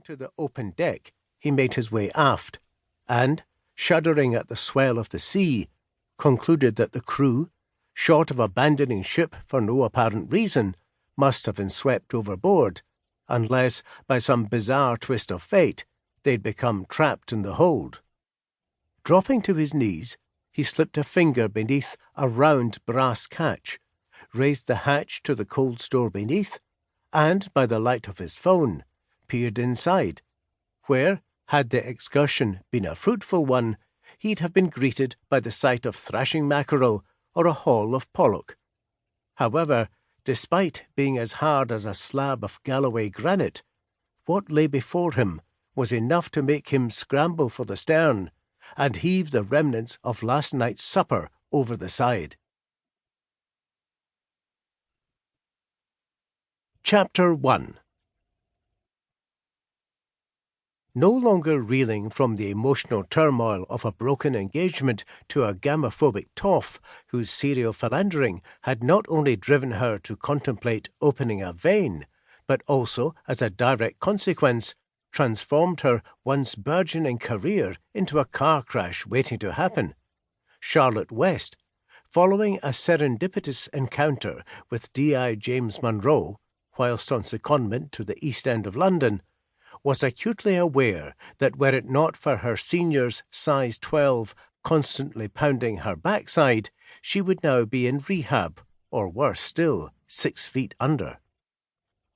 Coming to the open deck, he made his way aft, and, shuddering at the swell of the sea, concluded that the crew, short of abandoning ship for no apparent reason, must have been swept overboard, unless, by some bizarre twist of fate, they'd become trapped in the hold. Dropping to his knees, he slipped a finger beneath a round brass catch, raised the hatch to the cold store beneath, and, by the light of his phone, peered inside, where, had the excursion been a fruitful one, he'd have been greeted by the sight of thrashing mackerel or a haul of pollock. However, despite being as hard as a slab of Galloway granite, what lay before him was enough to make him scramble for the stern and heave the remnants of last night's supper over the side. Chapter 1. No longer reeling from the emotional turmoil of a broken engagement to a gamophobic toff whose serial philandering had not only driven her to contemplate opening a vein, but also, as a direct consequence, transformed her once burgeoning career into a car crash waiting to happen, Charlotte West, following a serendipitous encounter with D.I. James Munro, whilst on secondment to the East End of London, was acutely aware that were it not for her senior's size 12 constantly pounding her backside, she would now be in rehab, or worse still, 6 feet under.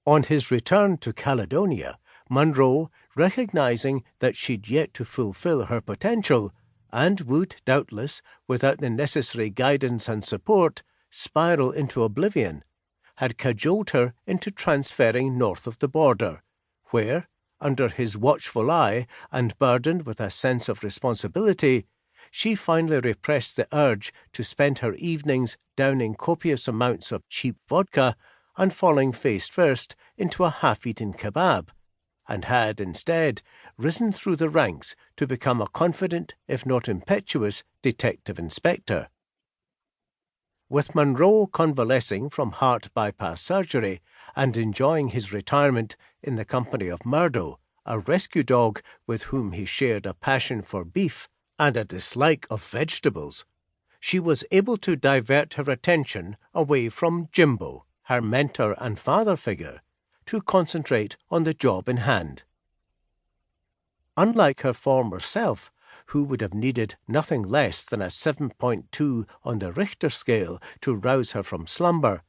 On his return to Caledonia, Munro, recognising that she'd yet to fulfil her potential, and would, doubtless, without the necessary guidance and support, spiral into oblivion, had cajoled her into transferring north of the border, where, under his watchful eye and burdened with a sense of responsibility, she finally repressed the urge to spend her evenings downing copious amounts of cheap vodka and falling face first into a half-eaten kebab, and had, instead, risen through the ranks to become a confident, if not impetuous, detective inspector. With Munro convalescing from heart bypass surgery and enjoying his retirement in the company of Murdo, a rescue dog with whom he shared a passion for beef and a dislike of vegetables, she was able to divert her attention away from Jimbo, her mentor and father figure, to concentrate on the job in hand. Unlike her former self, who would have needed nothing less than a 7.2 on the Richter scale to rouse her from slumber,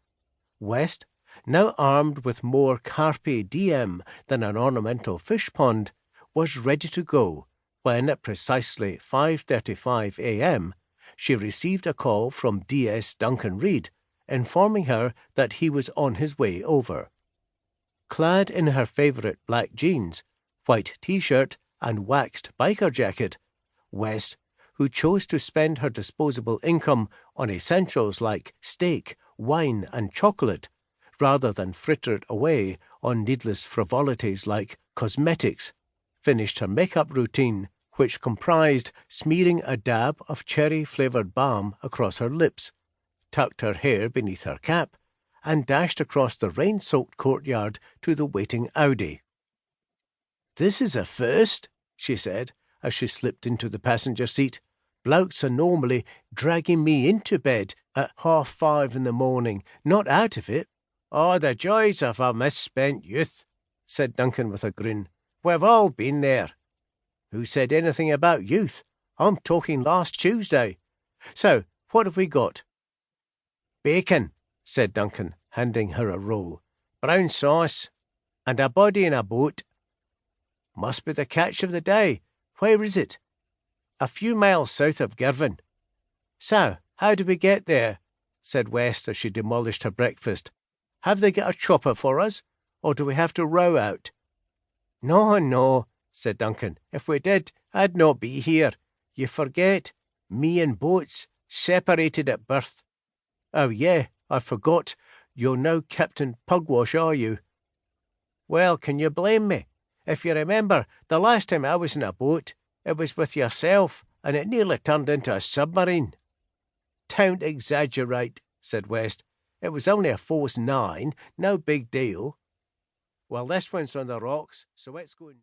West, now armed with more carpe diem than an ornamental fish pond, was ready to go when, at precisely 5:35 a.m., she received a call from D.S. Duncan Reid, informing her that he was on his way over. Clad in her favourite black jeans, white T-shirt and waxed biker jacket, West, who chose to spend her disposable income on essentials like steak, wine and chocolate, rather than fritter it away on needless frivolities like cosmetics, finished her makeup routine, which comprised smearing a dab of cherry-flavoured balm across her lips, tucked her hair beneath her cap, and dashed across the rain-soaked courtyard to the waiting Audi. "This is a first," she said, as she slipped into the passenger seat. "Blokes are normally dragging me into bed at 5:30 in the morning, not out of it." "Oh, the joys of a misspent youth," said Duncan with a grin. "We've all been there." "Who said anything about youth? I'm talking last Tuesday. So, what have we got?" "Bacon," said Duncan, handing her a roll. "Brown sauce. And a body in a boat." "Must be the catch of the day. Where is it?" "A few miles south of Girvan." "So, how do we get there?" said West as she demolished her breakfast. "Have they got a chopper for us, or do we have to row out?" No, said Duncan. "If we did, I'd not be here. You forget. Me and boats, separated at birth." "Oh, yeah, I forgot. You're now Captain Pugwash, are you?" "Well, can you blame me? If you remember, the last time I was in a boat, it was with yourself, and it nearly turned into a submarine." "Don't exaggerate," said West. "It was only a force 9, no big deal." "Well, this one's on the rocks, so it's going..."